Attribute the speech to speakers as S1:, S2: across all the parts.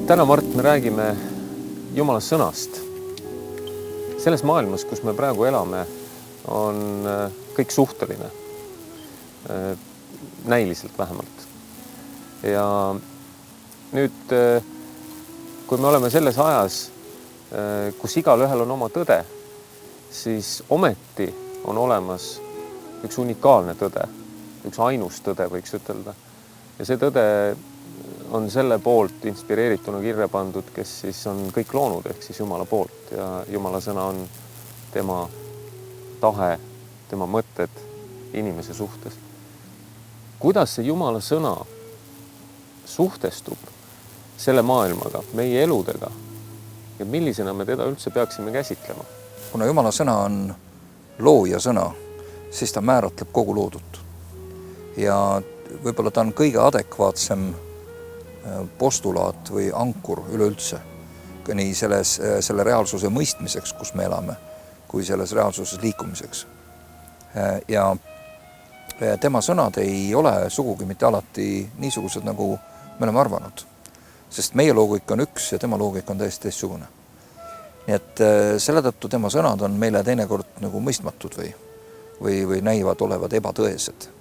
S1: Täna, Mart, me räägime Jumala sõnast. Selles maailmas, kus me praegu elame, on kõik suhteline. Näiliselt vähemalt. Ja nüüd, kui me oleme selles ajas, kus igalühel on oma tõde, siis ometi on olemas üks unikaalne tõde, üks ainus tõde, võiks ütelda. Ja see tõde on selle poolt inspireerituna kirja pandud, kes siis on kõik loonud, ehk siis Jumala poolt. Ja Jumala sõna on tema tahe, tema mõtted inimese suhtes. Kuidas see Jumala sõna suhtestub selle maailmaga, meie eludega ja millisena me teda üldse peaksime käsitlema?
S2: Kuna Jumala sõna on looja sõna, siis ta määratleb kogu loodut. Ja võib-olla ta on kõige adekvaatsem postulaat või ankur üleüldse nii selle reaalsuse mõistmiseks, kus me elame, kui selles reaalsuses liikumiseks. Ja tema sõnad ei ole sugugi mitte alati niisugused, nagu me oleme arvanud. Sest meie loogika on üks ja tema loogika on täiesti teistsugune. Nii et selle tõttu tema sõnad on meile teinekord nagu mõistmatud või näivad olevad ebatõesed.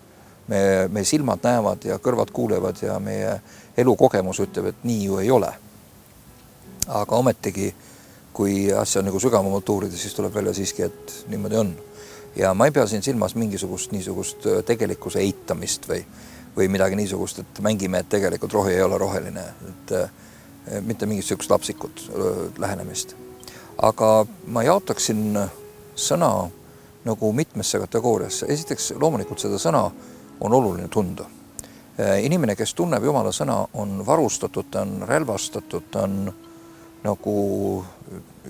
S2: Me silmad näevad ja kõrvad kuulevad ja meie elukogemus ütleb, et nii ju ei ole. Aga ometigi, kui asja nagu sügavamalt uurida, siis tuleb välja siiski, et niimoodi on. Ja ma ei pea siin silmas niisugust tegelikkuse eitamist või midagi niisugust, et mängime, et tegelikult rohi ei ole roheline. Et mitte mingisugust lapsikut lähenemist. Aga ma jaotaksin sõna nagu mitmesse kategooriasse. Esiteks, loomulikult seda sõna on oluline tunda. Inimene, kes tunneb Jumala sõna, on varustatud, ta on relvastatud, ta on nagu,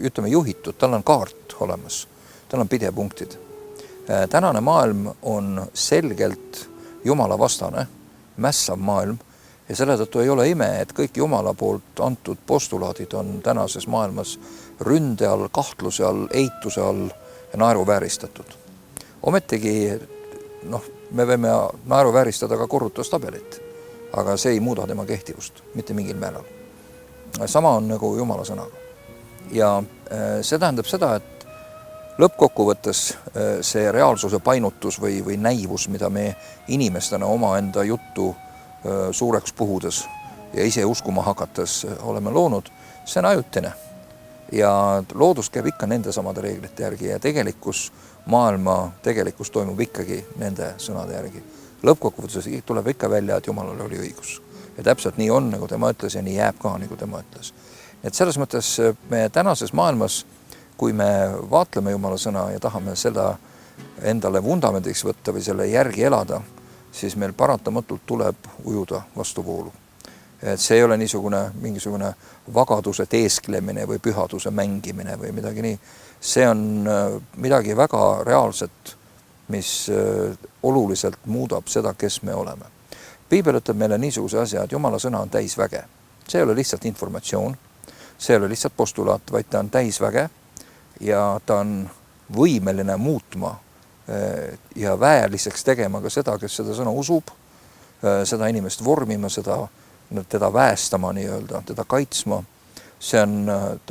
S2: ütleme, juhitud, tal on kaart olemas, tal on pidepunktid. Tänane maailm on selgelt Jumala vastane, mässav maailm ja selle tõttu ei ole ime, et kõik Jumala poolt antud postulaadid on tänases maailmas ründe all, kahtluse all, eituse all ja naeruvääristatud. Ometigi, me võime naeruvääristada ka korrutustabelit, aga see ei muuda tema kehtivust, mitte mingil määral. Sama on nagu Jumala sõnaga. Ja see tähendab seda, et lõppkokkuvõttes see reaalsuse painutus või näivus, mida me inimestena omaenda juttu suureks puhudes ja ise uskuma hakates oleme loonud, see on ajutine. Ja loodus käib ikka nende samade reeglite järgi ja maailma tegelikkus toimub ikkagi nende sõnade järgi. Lõppkokkuvõttes tuleb ikka välja, et Jumalal oli õigus. Ja täpselt nii on, nagu tema ütles ja nii jääb ka, nagu tema ütles. Et selles mõttes me tänases maailmas, kui me vaatleme Jumala sõna ja tahame seda endale vundamendiks võtta või selle järgi elada, siis meil paratamatult tuleb ujuda vastuvoolu. Et see ei ole mingisugune vagaduse teesklemine või pühaduse mängimine või midagi nii. See on midagi väga reaalset, mis oluliselt muudab seda, kes me oleme. Piibel ütleb meile niisuguse asja, et Jumala sõna on täisväge. See ei ole lihtsalt informatsioon, see ei ole lihtsalt postulaat, vaid ta on täisväge ja ta on võimeline muutma ja väeliseks tegema ka seda, kes seda sõna usub, seda inimest vormima, teda väestama nii-öelda, teda kaitsma. Ta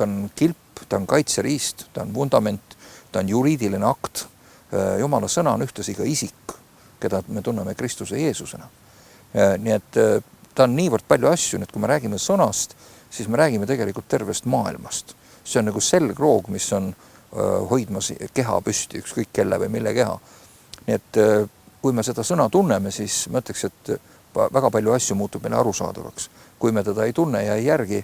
S2: on kilp, ta on kaitseriist, ta on vundament, ta on juriidiline akt. Jumala sõna on ühtlasi ka isik, keda me tunneme Kristuse Jeesusena. Nii et ta on niivõrd palju asju, et kui me räägime sõnast, siis me räägime tegelikult tervest maailmast. See on nagu selgroog, mis on hoidmas keha püsti, ükskõik kelle või mille keha. Nii et kui me seda sõna tunneme, siis ma ütleks, et väga palju asju muutub meile arusaadavaks. Kui me teda ei tunne ja ei järgi,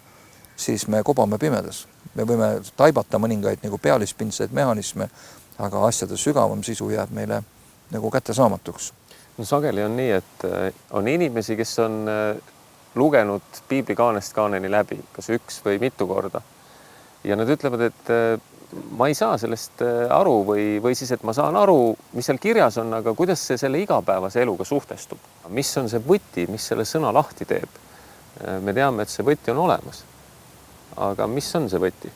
S2: siis me kobame pimedas. Me võime taibata mõningaid nagu pealispindseid mehhanisme, aga asjade sügavam sisu jääb meile nagu kättesaamatuks.
S1: No sageli on nii, et on inimesi, kes on lugenud piibli kaanest kaaneni läbi, kas üks või mitu korda. Ja nad ütlevad, et ma ei saa sellest aru või siis, et ma saan aru, mis seal kirjas on, aga kuidas see selle igapäevase eluga suhtestub. Mis on see võti, mis selle sõna lahti teeb? Me teame, et see võti on olemas. Aga mis on see võti?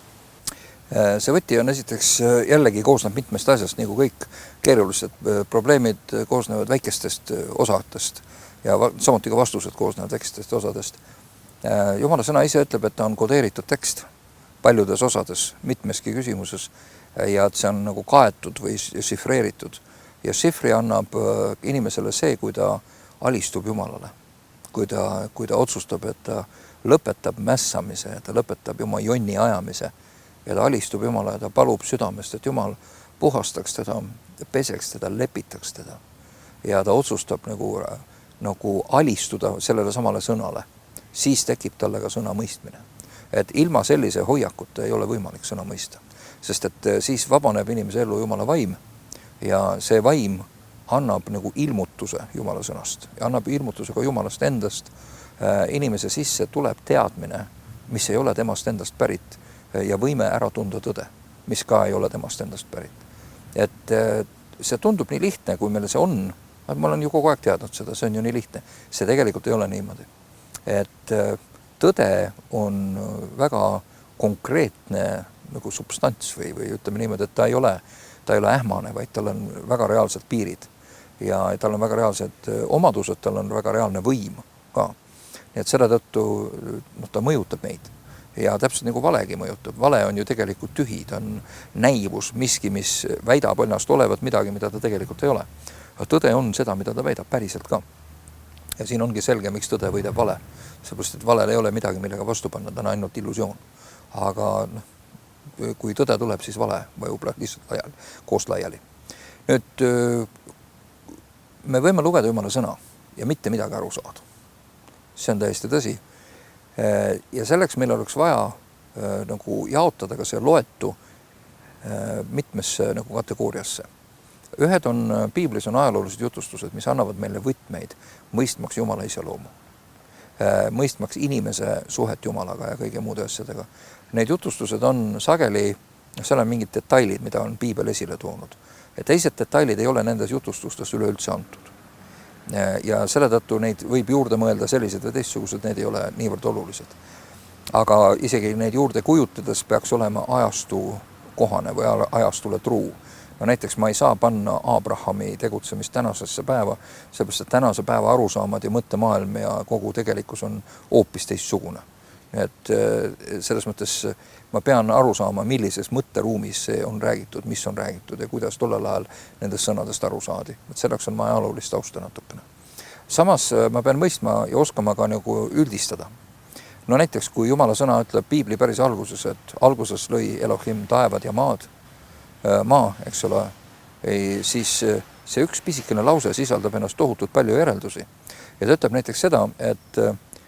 S2: See võti on esiteks jällegi koosneb mitmest asjast, nagu kõik keerulised probleemid koosnevad väikestest osadest ja samuti ka vastused koosnevad väikestest osadest. Jumala sõna ise ütleb, et ta on kodeeritud tekst paljudes osades, mitmeski küsimuses ja et see on nagu kaetud või šifreeritud. Ja šifri annab inimesele see, kui ta alistub Jumalale. Kui ta otsustab, et ta lõpetab mässamise ja ta lõpetab oma jonni ajamise ja ta alistub Jumala ja ta palub südamest, et Jumal puhastaks teda, peseks teda, lepitaks teda. Ja ta otsustab nagu alistuda sellele samale sõnale. Siis tekib talle ka sõna mõistmine. Et ilma sellise hoiakuta ei ole võimalik sõna mõista. Sest et siis vabaneb inimese ellu Jumala vaim ja see vaim annab nagu ilmutuse Jumala sõnast ja annab ilmutuse ka Jumalast endast. Inimese sisse tuleb teadmine, mis ei ole temast endast pärit ja võime ära tunda tõde, mis ka ei ole temast endast pärit. Et see tundub nii lihtne, kui meile see on, ma olen ju kogu aeg teadnud seda, see on ju nii lihtne. See tegelikult ei ole niimoodi. Et tõde on väga konkreetne nagu substants või ütleme niimoodi, et ta ei ole ähmane, vaid tal on väga reaalsed piirid ja tal on väga reaalsed omadused, tal on väga reaalne võim ka. Nii et selle tõttu ta mõjutab meid ja täpselt nagu valegi mõjutab. Vale on ju tegelikult tühi, ta on näivus, miski, mis väidab ennast olevat midagi, mida ta tegelikult ei ole. Aga tõde on seda, mida ta väidab päriselt ka. Ja siin ongi selge, miks tõde võidab vale. Seepärast, et valel ei ole midagi, millega vastu panna, ta on ainult illusioon. Aga kui tõde tuleb, siis vale vajub lihtsalt koos laiali. Nüüd me võime lugeda Jumala sõna ja mitte midagi aru saada. See on täiesti tõsi. Ja selleks meil oleks vaja nagu jaotada ka see loetu mitmesse nagu kategooriasse. Ühed on, piiblis on ajaloolised jutustused, mis annavad meile võtmeid mõistmaks Jumala iseloomu, mõistmaks inimese suhet Jumalaga ja kõige muude asjadega. Need jutustused on sageli, seal on mingid detailid, mida on piibel esile toonud. Ja teised detailid ei ole nendes jutustustes üleüldse antud. Ja selle tõttu neid võib juurde mõelda sellised või teistsugused, need ei ole niivõrd olulised. Aga isegi neid juurde kujutades peaks olema ajastu kohane või ajastule truu. No näiteks ma ei saa panna Abrahami tegutsemist tänasesse päeva, sellepärast, et tänase päeva arusaamad ja mõttemaailm ja kogu tegelikkus on hoopis teistsugune. Et selles mõttes ma pean aru saama, millises mõtteruumis see on räägitud, mis on räägitud ja kuidas tollel ajal nendest sõnadest aru saadi. Et selleks on vaja ajaloolist tausta natukene. Samas ma pean mõistma ja oskama ka nagu üldistada. No näiteks, kui Jumala sõna ütleb piibli päris alguses, et alguses lõi Elohim taevad ja maa, eks ole, siis see üks pisikene lause sisaldab ennast tohutult palju järeldusi. Ja ta ütleb näiteks seda, et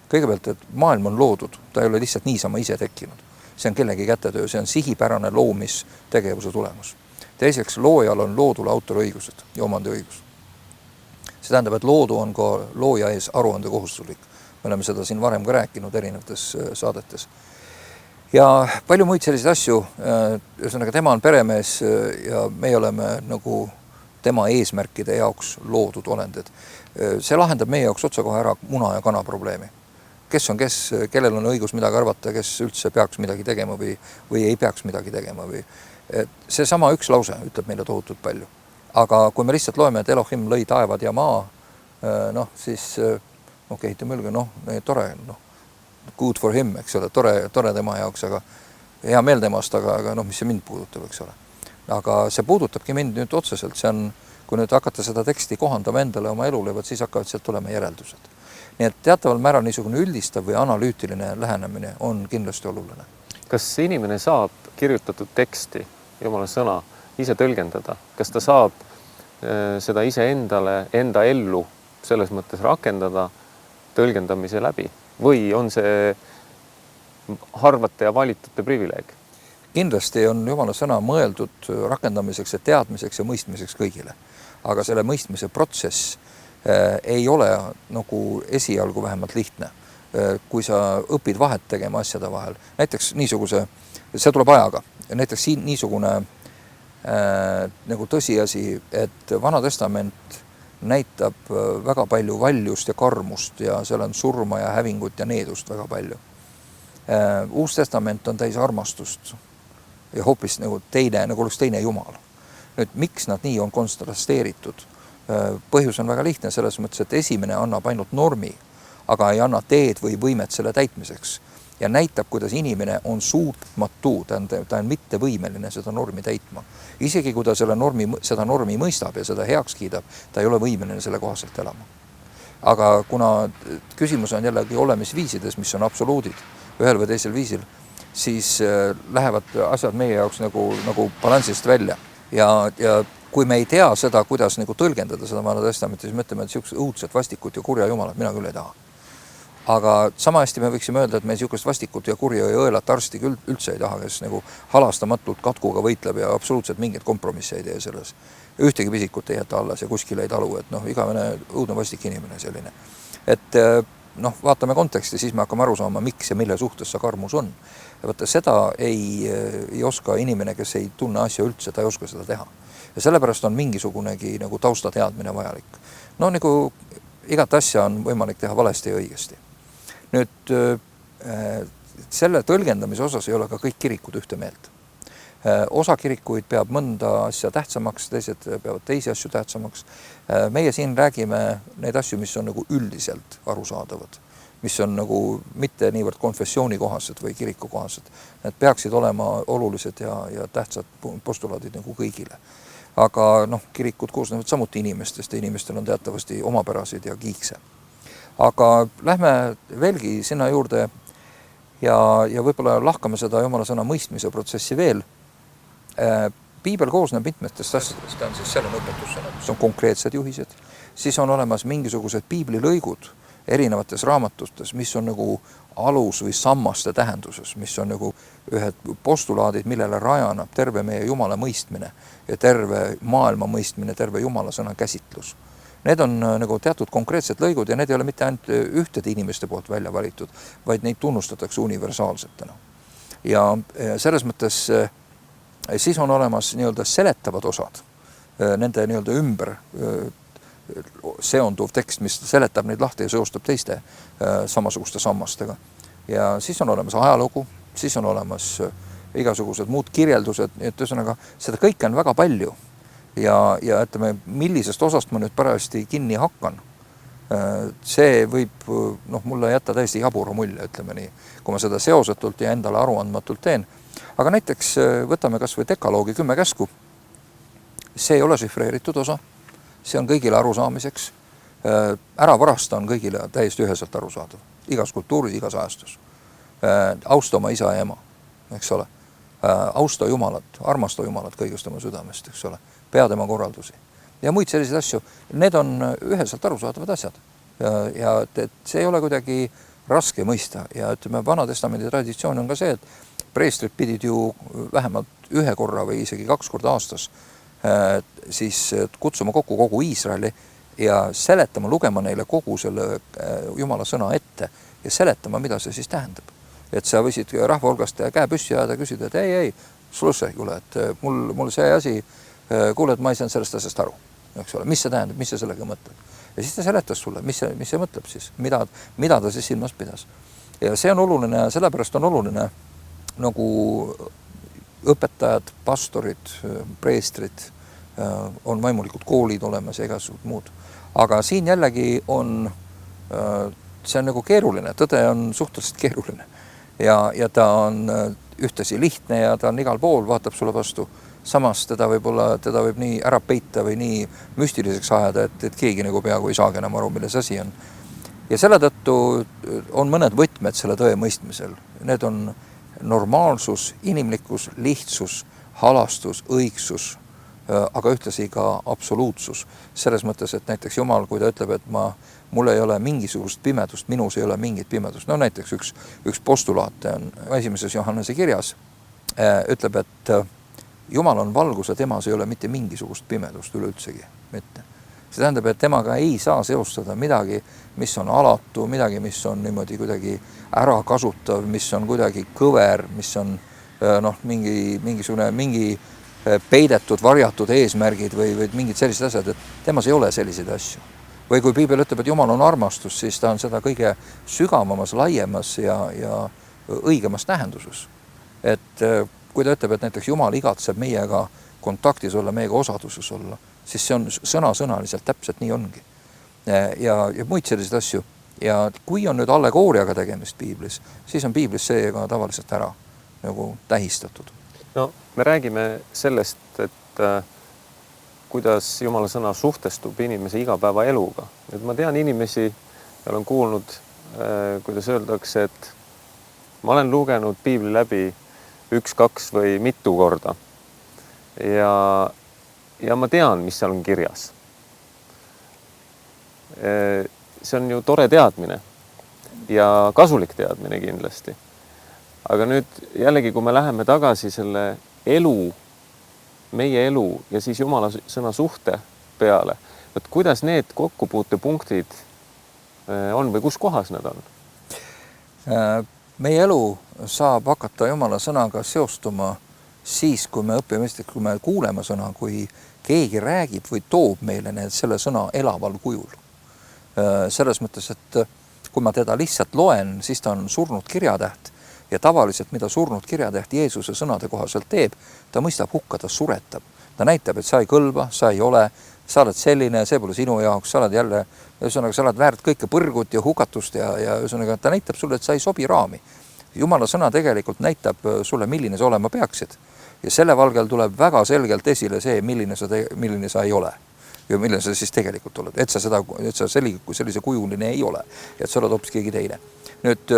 S2: kõigepealt, et maailm on loodud, ta ei ole lihtsalt niisama ise tekkinud. See on kellegi kätetöö, see on sihipärane loomistegevuse tulemus. Teiseks, loojal on loodule autoriõigused ja omandiõigus. See tähendab, et loodu on ka looja ees aruande kohustuslik. Me oleme seda siin varem ka rääkinud erinevates saadetes. Ja palju muid selliseid asju, ühesõnaga tema on peremees ja me oleme nagu tema eesmärkide jaoks loodud olendid. See lahendab meie jaoks otsakohe ära muna ja kana probleemi. Kes on kes, kellel on õigus midagi arvata, kes üldse peaks midagi tegema või ei peaks midagi tegema. See sama üks lause ütleb meile tohutult palju. Aga kui me lihtsalt loeme, et Elohim lõi taevad ja maa, siis ütleme ülge, tore, good for him, eks ole, tore tema jaoks, aga hea meel temast, aga mis see mind puudutab, eks ole. Aga see puudutabki mind nüüd otseselt, see on, kui nüüd hakata seda teksti kohandama endale oma elule, siis hakkavad sealt tulema järeldused. Nii et teataval määral niisugune üldistav või analüütiline lähenemine on kindlasti oluline.
S1: Kas inimene saab kirjutatud teksti, Jumala sõna, ise tõlgendada? Kas ta saab seda ise endale, enda ellu selles mõttes rakendada tõlgendamise läbi? Või on see harvate ja valitute privileeg?
S2: Kindlasti on Jumala sõna mõeldud rakendamiseks ja teadmiseks ja mõistmiseks kõigile. Aga selle mõistmise protsess ei ole nagu esialgu vähemalt lihtne. Kui sa õpid vahet tegema asjade vahel, näiteks niisuguse, see tuleb ajaga, näiteks siin niisugune nagu tõsiasi, et Vana Testament näitab väga palju valjust ja karmust ja seal on surma ja hävingut ja needust väga palju. Uus Testament on täis armastust ja hoopis nagu teine, nagu oleks teine Jumal. Nüüd, miks nad nii on kontrasteeritud? Põhjus on väga lihtne selles mõttes, et esimene annab ainult normi, aga ei anna teed või võimet selle täitmiseks. Ja näitab, kuidas inimene on suutmatu, ta on mittevõimeline seda normi täitma. Isegi kui ta seda normi mõistab ja seda heaks kiidab, ta ei ole võimeline selle kohaselt elama. Aga kuna küsimus on jällegi olemisviisides, mis on absoluudid ühel või teisel viisil, siis lähevad asjad meie jaoks nagu balansist välja. Ja kui me ei tea seda, kuidas nagu tõlgendada seda Vana Testamenti, siis me ütleme, et niisugused õudset vastikut ja kurja jumalat mina küll ei taha. Aga sama hästi me võiksime öelda, et me niisugust vastikut ja kurja ja õelat arsti küll üldse ei taha, kes nagu halastamatult katkuga võitleb ja absoluutselt mingeid kompromissi ei tee selles. Ühtegi pisikut ei jäta alles ja kuskil ei talu, et igavene õudne vastik inimene selline. Et vaatame konteksti, siis me hakkame aru saama, miks ja mille suhtes see karmus on. Ja võtta, seda ei oska inimene, kes ei tunne asja üldse, ta ei oska seda teha. Ja sellepärast on mingisugunegi nagu taustateadmine vajalik. Nagu igat asja on võimalik teha valesti ja õigesti. Nüüd selle tõlgendamise osas ei ole ka kõik kirikud ühte meelt. Osa kirikuid peab mõnda asja tähtsamaks, teised peavad teisi asju tähtsamaks. Meie siin räägime neid asju, mis on nagu üldiselt arusaadavad, mis on nagu mitte niivõrd konfessiooni kohased või kiriku kohased. Need peaksid olema olulised ja tähtsad postulaadid nagu kõigile. Aga kirikud koosnevad samuti inimestest ja inimestel on teatavasti omapärasid ja kiikse. Aga lähme veelgi sinna juurde ja võib-olla lahkame seda Jumala sõna mõistmise protsessi veel. Piibel koosneb mitmetest asjadest, ta on siis selle õpetussõna, mis on konkreetsed juhised. Siis on olemas mingisugused piiblilõigud erinevates raamatutes, mis on nagu alus või sammaste tähenduses, mis on nagu ühed postulaadid, millele rajanab terve meie Jumala mõistmine ja terve maailma mõistmine, terve Jumala sõna käsitlus. Need on nagu teatud konkreetsed lõigud ja need ei ole mitte ainult ühtede inimeste poolt välja valitud, vaid neid tunnustatakse universaalsetena. Ja selles mõttes siis on olemas nii-öelda seletavad osad, nende nii-öelda ümber seonduv tekst, mis seletab neid lahti ja seostab teiste samasuguste sammastega. Ja siis on olemas ajalugu, siis on olemas igasugused muud kirjeldused, et ühesõnaga seda kõike on väga palju. Ja ütleme, millisest osast ma nüüd parajasti kinni hakkan, see võib mulle jätta täiesti jabura mulje, ütleme nii, kui ma seda seosetult ja endale aruandmatult teen. Aga näiteks võtame kas või dekaloogi 10 käsku. See ei ole šifreeritud osa, see on kõigile arusaamiseks. Ära varasta on kõigile täiesti üheselt arusaadav. Igas kultuuris, igas ajastus. Austa oma isa ja ema, eks ole. Austa Jumalat, armasta Jumalat kõigest oma südamest, eks ole. Pea tema korraldusi. Ja muid selliseid asju, need on üheselt arusaadavad asjad. Ja see ei ole kuidagi raske mõista. Ja ütleme, Vana Testamendi traditsioon on ka see, et preestrid pidid ju vähemalt 1 korra või isegi 2 korda aastas siis kutsuma kokku kogu Iisraeli ja seletama, lugema neile kogu selle Jumala sõna ette ja seletama, mida see siis tähendab. Et sa võisid rahva hulgast käe püssi ajada ja küsida, et ei, slusse, kuule, et mul see asi, kuule, et ma ei saanud sellest asjast aru. Eks ole, mis see tähendab, mis see sellega mõtleb. Ja siis ta seletas sulle, mis see mõtleb siis, mida ta siis silmas pidas. Ja see on oluline, sellepärast on oluline nagu õpetajad, pastorid, preestrid, on vaimulikud koolid olemas ja igasugused muud. Aga siin jällegi on, see on nagu keeruline, tõde on suhteliselt keeruline. Ja ta on ühtesi lihtne ja ta on igal pool, vaatab sulle vastu. Samas teda võib nii ära peita või nii müstiliseks ajada, et keegi nagu peaaegu ei saagi enam aru, milles asi on. Ja selle tõttu on mõned võtmed selle tõe mõistmisel. Need on normaalsus, inimlikkus, lihtsus, halastus, õigsus, aga ühtlasi ka absoluutsus. Selles mõttes, et näiteks Jumal, kui ta ütleb, et mul ei ole mingisugust pimedust, minus ei ole mingit pimedust. Näiteks üks postulaat on 1. Johannese kirjas, ütleb, et Jumal on valgus ja temas ei ole mitte mingisugust pimedust üleüldsegi. Mitte. See tähendab, et temaga ei saa seostada midagi, mis on alatu, midagi, mis on niimoodi kuidagi ära kasutav, mis on kuidagi kõver, mis on mingi peidetud, varjatud eesmärgid või mingid sellised asjad, et temas ei ole selliseid asju. Või kui Piibel ütleb, et Jumal on armastus, siis ta on seda kõige sügavamas, laiemas ja õigemas tähenduses. Et kui ta ütleb, et näiteks Jumal igatseb meiega kontaktis olla, meiega osaduses olla, siis see on sõnasõnaliselt täpselt nii ongi. Ja muid selliseid asju. Ja kui on nüüd allegooriaga tegemist piiblis, siis on piiblis see ka tavaliselt ära nagu tähistatud.
S1: No me räägime sellest, et kuidas Jumala sõna suhtestub inimese igapäevaeluga. Nüüd ma tean inimesi ja olen kuulnud, kuidas öeldakse, et ma olen lugenud piibli läbi 1, 2 või mitu korda. Ja ma tean, mis seal on kirjas. See on ju tore teadmine ja kasulik teadmine kindlasti. Aga nüüd jällegi, kui me läheme tagasi selle meie elu ja siis Jumala sõna suhte peale, et kuidas need kokkupuutepunktid on või kus kohas nad on?
S2: Meie elu saab hakata Jumala sõnaga seostuma siis, kui me õpime, kui me kuuleme sõna, kui keegi räägib või toob meile selle sõna elaval kujul. Selles mõttes, et kui ma teda lihtsalt loen, siis ta on surnud kirjatäht ja tavaliselt, mida surnud kirjatäht Jeesuse sõnade kohaselt teeb, ta mõistab hukka, ta suretab. Ta näitab, et sa ei kõlba, sa ei ole, sa oled selline, see pole sinu jaoks, sa oled jälle, ühesõnaga, sa oled väärt kõike põrgut ja hukatust ja ühesõnaga, ta näitab sulle, et sa ei sobi raami. Jumala sõna tegelikult näitab sulle, milline sa olema peaksid. Ja selle valgel tuleb väga selgelt esile see, milline sa ei ole. Ja milline sa siis tegelikult oled, et sa sellise kujuline ei ole, et sa oled hoopis keegi teine. Nüüd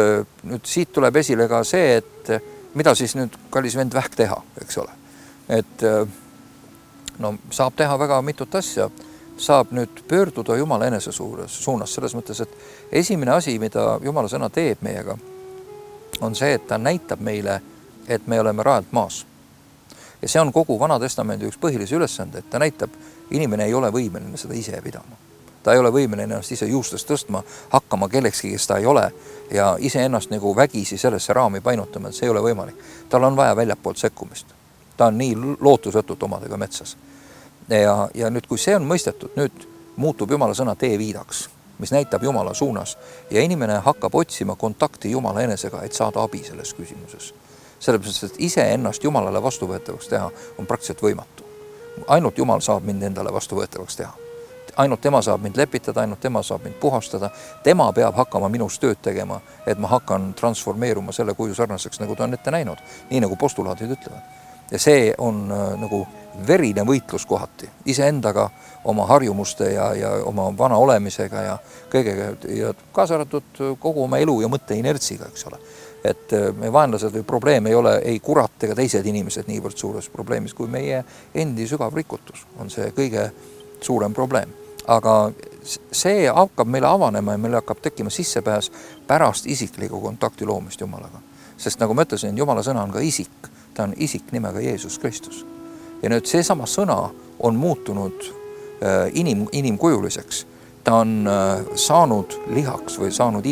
S2: siit tuleb esile ka see, et mida siis nüüd kallis vend vähk teha, eks ole. Et no saab teha väga mitut asja, saab nüüd pöörduda Jumala enese suunas, selles mõttes, et esimene asi, mida Jumala sõna teeb meiega, on see, et ta näitab meile, et me oleme rajalt maas. Ja see on kogu Vana Testamendi üks põhilisi ülesande, et ta näitab, inimene ei ole võimeline seda ise pidama. Ta ei ole võimeline ennast ise juustest tõstma, hakkama kellekski, kes ta ei ole, ja ise ennast nagu vägisi sellesse raami painutama, et see ei ole võimalik. Tal on vaja väljapoolt sekkumist. Ta on nii lootusetult omadega metsas. Ja nüüd, kui see on mõistetud, nüüd muutub Jumala sõna teeviidaks, mis näitab Jumala suunas ja inimene hakkab otsima kontakti Jumala enesega, et saada abi selles küsimuses. Sellepärast, et ise ennast Jumalale vastuvõetavaks teha on praktiliselt võimatu. Ainult Jumal saab mind endale vastuvõetavaks teha. Ainult tema saab mind lepitada, ainult tema saab mind puhastada. Tema peab hakkama minus tööd tegema, et ma hakkan transformeeruma selle kuju sarnaseks, nagu ta on ette näinud, nii nagu postulaadid ütlevad. Ja see on nagu verine võitlus kohati, iseendaga, oma harjumuste ja oma vana olemisega ja kõigega ja kaasa arvatud kogu oma elu ja mõtte inertsiga, eks ole. Et meie vaenlased või probleem ei ole ei kurat ega teised inimesed niivõrd suures probleemis, kui meie endi sügav rikutus on see kõige suurem probleem. Aga see hakkab meile avanema ja meile hakkab tekkima sissepääs pärast isikliku kontakti loomist Jumalaga. Sest nagu ma ütlesin, Jumala sõna on ka isik. Ta on isik nimega Jeesus Kristus. Ja nüüd seesama sõna on muutunud inimkujuliseks. Ta on saanud lihaks või saanud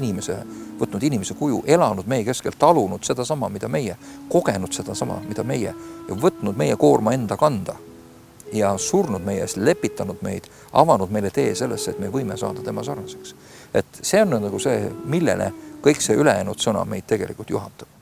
S2: võtnud inimese kuju, elanud meie keskelt, talunud seda sama, mida meie, kogenud seda sama, mida meie ja võtnud meie koorma enda kanda ja surnud meie eest, lepitanud meid, avanud meile tee sellesse, et me võime saada tema sarnaseks. Et see on nagu see, millele kõik see ülejäänud sõna meid tegelikult juhatab.